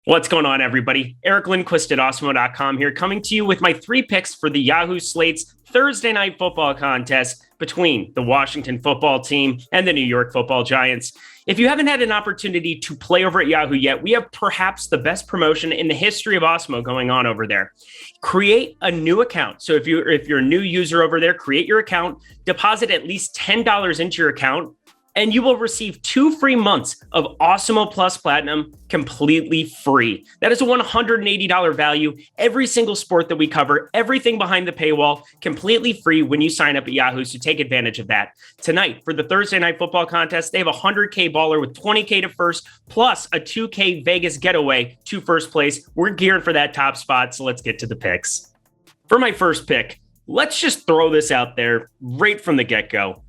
What's going on, everybody? Eric Lindquist at Awesemo.com here, coming to you with my three picks for the Yahoo Slate's Thursday night football contest between the Washington football team and the New York football Giants. If you haven't had an opportunity to play over at Yahoo yet, we have perhaps the best promotion in the history of Awesemo going on over there. Create a new account. So if you're a new user over there, create your account, deposit at least $10 into your account, and you will receive 2 free months of Awesemo Plus Platinum completely free. That is a $180 value. Every single sport that we cover, everything behind the paywall, completely free when you sign up at Yahoo, so take advantage of that. Tonight, for the Thursday night football contest, they have a 100K baller with 20K to first, plus a 2K Vegas getaway to first place. We're geared for that top spot, so let's get to the picks. For my first pick, let's just throw this out there right from the get-go.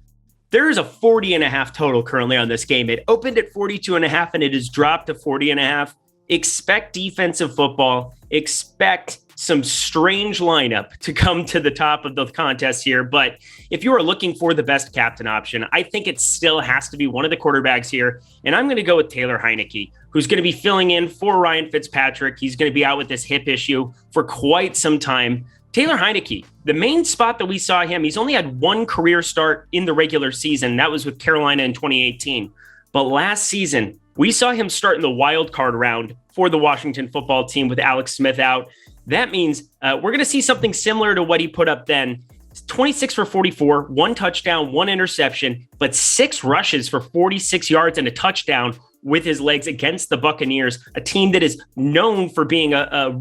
There is a 40.5 total currently on this game. It opened at 42.5 and it has dropped to 40.5. Expect defensive football. Expect some strange lineup to come to the top of the contest here. But if you are looking for the best captain option, I think it still has to be one of the quarterbacks here. And I'm going to go with Taylor Heinicke, who's going to be filling in for Ryan Fitzpatrick. He's going to be out with this hip issue for quite some time. Taylor Heinicke, the main spot that we saw him, he's only had one career start in the regular season. That was with Carolina in 2018. But last season, we saw him start in the wild card round for the Washington football team with Alex Smith out. That means we're going to see something similar to what he put up then. 26 for 44, 1 touchdown, 1 interception, but 6 rushes for 46 yards and a touchdown with his legs against the Buccaneers, a team that is known for being a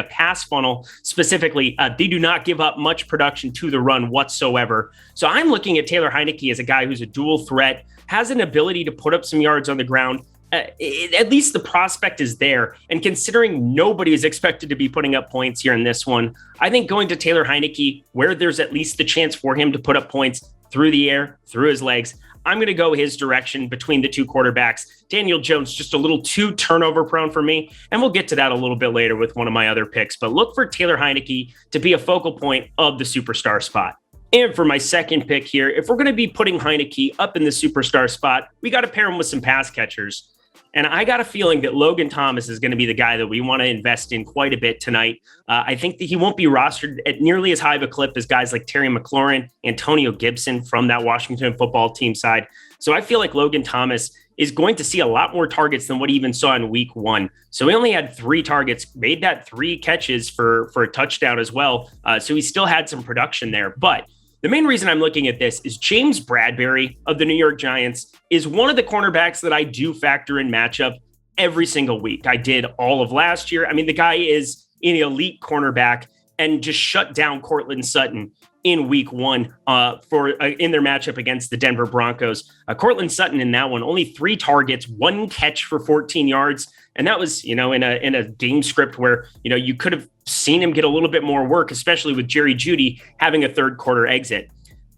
pass funnel specifically. They do not give up much production to the run whatsoever. So I'm looking at Taylor Heinicke as a guy who's a dual threat, has an ability to put up some yards on the ground. At least the prospect is there. And considering nobody is expected to be putting up points here in this one, I think going to Taylor Heinicke, where there's at least the chance for him to put up points through the air, through his legs, I'm going to go his direction between the two quarterbacks. Daniel Jones, just a little too turnover prone for me. And we'll get to that a little bit later with one of my other picks. But look for Taylor Heinicke to be a focal point of the superstar spot. And for my second pick here, if we're going to be putting Heinicke up in the superstar spot, we got to pair him with some pass catchers. And I got a feeling that Logan Thomas is going to be the guy that we want to invest in quite a bit tonight. I think that he won't be rostered at nearly as high of a clip as guys like Terry McLaurin, Antonio Gibson from that Washington football team side. So I feel like Logan Thomas is going to see a lot more targets than what he even saw in week 1. So he only had 3 targets, made that 3 catches for a touchdown as well. So he still had some production there. But the main reason I'm looking at this is James Bradberry of the New York Giants is one of the cornerbacks that I do factor in matchup every single week. I did all of last year. I mean, the guy is an elite cornerback and just shut down Cortland Sutton in week 1 in their matchup against the Denver Broncos. Cortland Sutton in that one, only 3 targets, 1 catch for 14 yards. And that was, in a game script where, you could have seen him get a little bit more work, especially with Jerry Jeudy having a third quarter exit.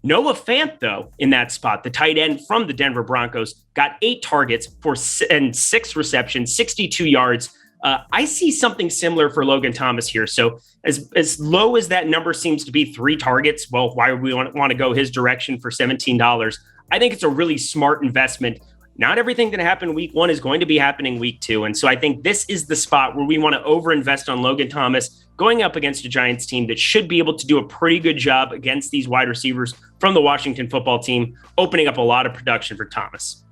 Noah Fant, though, in that spot, the tight end from the Denver Broncos, got 8 targets and 6 receptions, 62 yards. I see something similar for Logan Thomas here. So as low as that number seems to be, 3 targets, well, why would we want to go his direction for $17? I think it's a really smart investment. Not everything that happened week 1 is going to be happening week 2. And so I think this is the spot where we want to overinvest on Logan Thomas going up against a Giants team that should be able to do a pretty good job against these wide receivers from the Washington football team, opening up a lot of production for Thomas.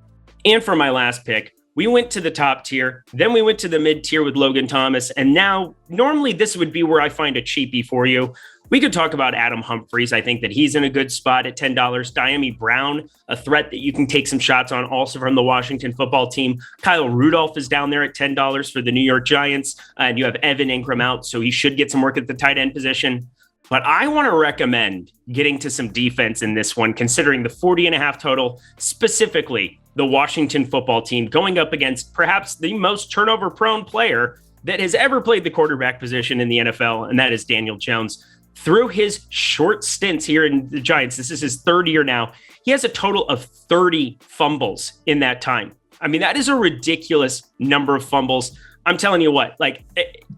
And for my last pick, we went to the top tier, then we went to the mid tier with Logan Thomas. And now normally this would be where I find a cheapie for you. We could talk about Adam Humphries. I think that he's in a good spot at $10. Diami Brown, a threat that you can take some shots on, also from the Washington football team. Kyle Rudolph is down there at $10 for the New York Giants. And you have Evan Ingram out, so he should get some work at the tight end position. But I want to recommend getting to some defense in this one, considering the 40.5 total, specifically the Washington football team going up against perhaps the most turnover-prone player that has ever played the quarterback position in the NFL, and that is Daniel Jones. Through his short stints here in the Giants, this is his 3rd year now, he has a total of 30 fumbles in that time. I mean, that is a ridiculous number of fumbles. I'm telling you what,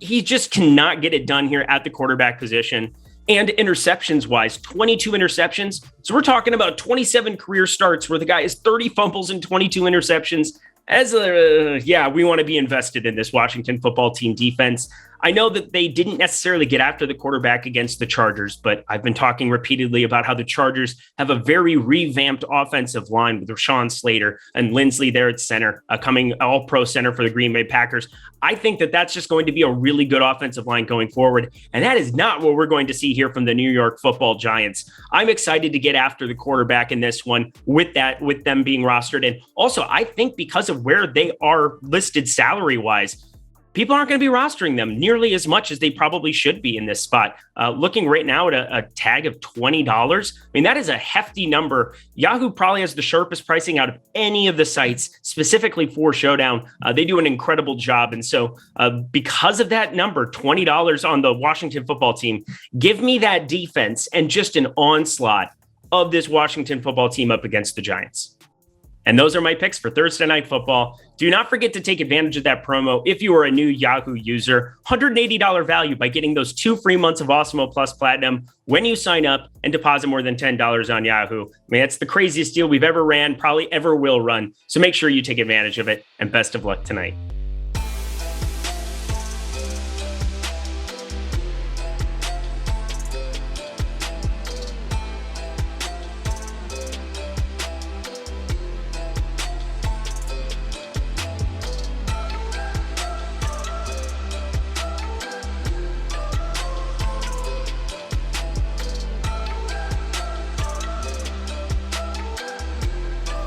he just cannot get it done here at the quarterback position. And interceptions wise, 22 interceptions. So we're talking about 27 career starts where the guy has 30 fumbles and 22 interceptions. We want to be invested in this Washington football team defense. I know that they didn't necessarily get after the quarterback against the Chargers, but I've been talking repeatedly about how the Chargers have a very revamped offensive line with Rashawn Slater and Lindsley there at center, coming all-pro center for the Green Bay Packers. I think that that's just going to be a really good offensive line going forward, and that is not what we're going to see here from the New York Football Giants. I'm excited to get after the quarterback in this one with them being rostered, and also I think because of where they are listed salary-wise, people aren't going to be rostering them nearly as much as they probably should be in this spot. Looking right now at a tag of $20, I mean, that is a hefty number. Yahoo probably has the sharpest pricing out of any of the sites, specifically for Showdown. They do an incredible job. And so because of that number, $20 on the Washington football team, give me that defense and just an onslaught of this Washington football team up against the Giants. And those are my picks for Thursday Night Football. Do not forget to take advantage of that promo if you are a new Yahoo user. $180 value by getting those 2 free months of Awesemo Plus Platinum when you sign up and deposit more than $10 on Yahoo. I mean, it's the craziest deal we've ever ran, probably ever will run. So make sure you take advantage of it, and best of luck tonight.